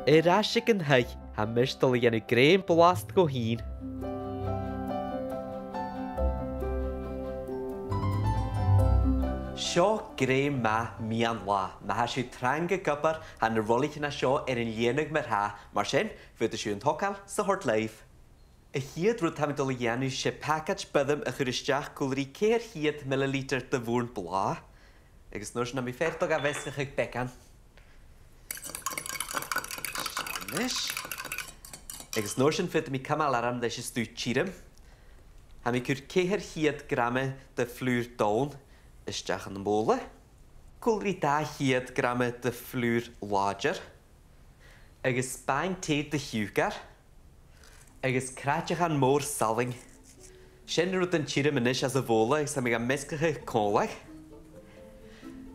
Rasig yn hei, ha mystal i enw grein blast go hyn. Sio grein ma mian la. Ma ha siw tranga gybar han y rolig yna sio yn lienig mar ha, mar sy'n fydd y siw yn tokal sa hort leif. Y hyd rwyd tam dol i enw si package byddym y chwrystach gwlri ceir hyd millilitr dy fwrn bla. Ygys nwrs na mi ffertog a fesgach ag becan. Nis. Ygys nwrs yn ffyd mi cymal aram dda si stw chirym. Ha mi cwr ceir hyd gramme dy flwyr dawn. Ysdach yn y môle. Gwlri da hyd gramme dy flwyr lager. Ygys bain te dy hiwgar. Ygys cratach an môr saling. Sien rwyd yn chirym yn as y fôle ygys am i gan mesgach eich coleg.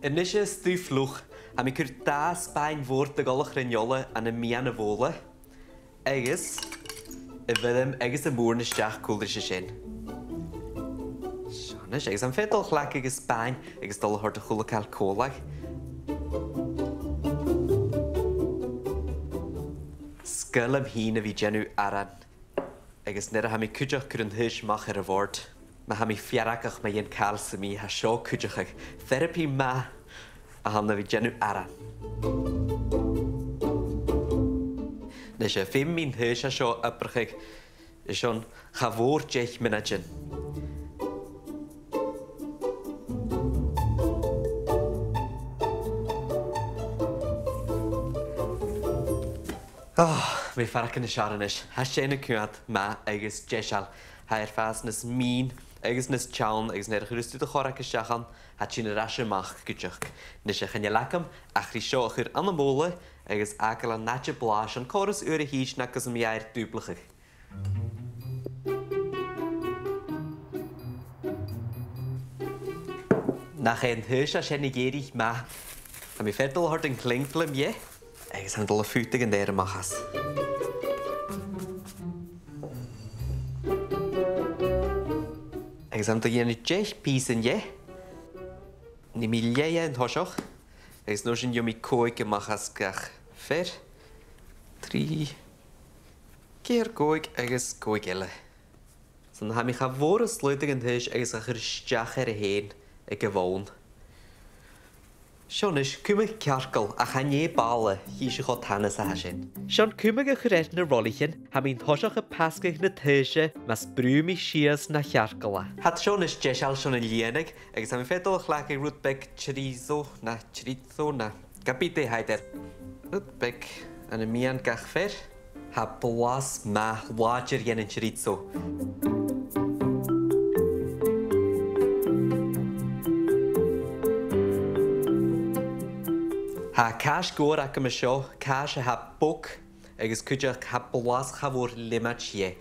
Ynys y stw flwch, a mi cwr da sbaen fwrdd y golwch ryniola an y mian y fôle. Ygys, y fyddym ygys y môr nes diach cwlr eisiau sien. Sionys, ygys am ffedol chlac ygys sbaen, ygys dol hord y chwlw cael colag. Sgyl am hyn y fi genw aran. Ygys nid a mi cwdioch cwrn hys mach ar y ford. Ma ha mi fiaragach ma yen cael sy'n mi ha sio cwdioch ag therapi ma a hanna fi genw aran. Nes e ffim mi'n hys a sio ybrach ag sio'n chafwr jeich mynd a gyn. Mi ffarag yn y siar yn ys. Ha sien y cwad ma agos jesal. Ha ffas nes min, agos nes chawn, agos nid ych rwystwyd y chorag y siachan, ha chi'n yr asio mach gydioch. Nes eich yn lacam, a chri sio ych yr anamole, agos agel a natio blas, an chorus ur y hys na gos am iair dwblach ych. Nach ein hys a sien i geirich ma, a mi fedol hort yn klingflym je, agos han dol y ffwtig yn der machas. Ag am dy yen jeich pys yn je. Ni mi leia yn hosioch. Ag nos yn yw mi coig ymach as gach fer. 3 keer coig agos coig ele. So na ha mi cha fôr y slwydig yn hys agos ach yr stiach ar y hen y gyfawn. Sionis, cwmig ciargal a cha nie bale hi eisiau chod hanes a hasyn. Sion cwmig ych rhaid na rolichin, ha mi'n hosioch y pasgach na tysio mas brwm i sias na ciargal a. Had sionis jesal sion yn lienig, agos am i ffedol ych lag ei rwdbeg chorizo na gabite haider. Rwdbeg yn y mian gach fer, ha blas ma lager yen yn chorizo. Ha cash gwr ac am y sio, cash a ha bwc, agos cwydioch ha blas chafwr limat ie.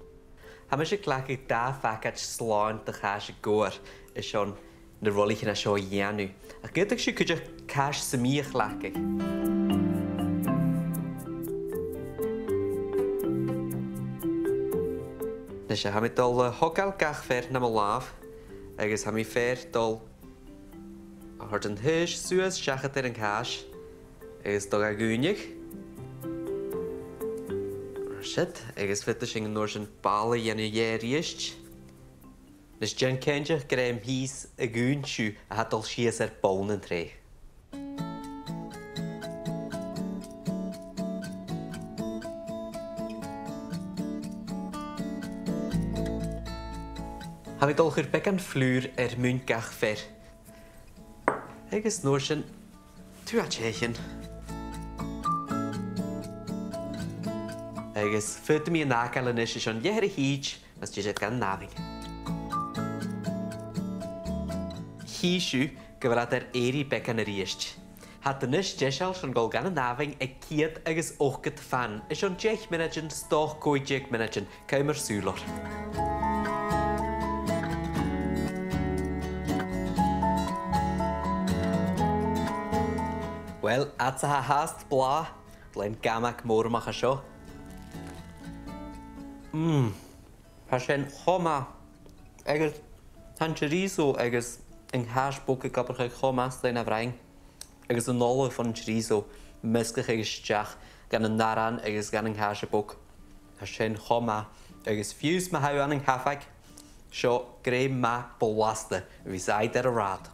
Ha ma eisiau glach i da ffacad slawn dy cash y gwr, y sion na rolig yna sio ianw. A gyda'ch eisiau cwydioch cash sy'n mi eich lach i. Nes ha mi dol hogal gach fer na my laf, agos ha mi fer dol hord yn hys sŵas siachat yn cash. Ygys dog a gwynig. Shit, ygys fyta sy'n nôr sy'n bala yn y ieriist. Nes jan kenjach grem hys y gwn siw a hat ol sias ar bawn yn tre. Ha mi dolch yr began flwyr mwyn gach fer. Ygys nôr sy'n tŵ a tjeichen. Ygys ffyrdd mi yn agel yn eisiau sion ieher y hyd mas jesed gan nafing. Hisiw gyfrad ar eri becan yr iest. Had yn ys jesal sion gol gan y nafing e ciad ygys ochgyd fan. E sion jeich menagyn stoch goedieg menagyn caim yr sŵlor. Wel, at ha hast bla, dle'n gamach môr mach a sio. Ha sien choma, egys han chorizo egys yng nghas bwc y gabrach eich choma slein a fraing. Egys yn olo von chorizo, mysgach egys stiach, gan an naran agus gan an hasebok. A sin choma agus fiús ma hau an an hafag. Seo gré ma bolwasta vis aid ar a rad.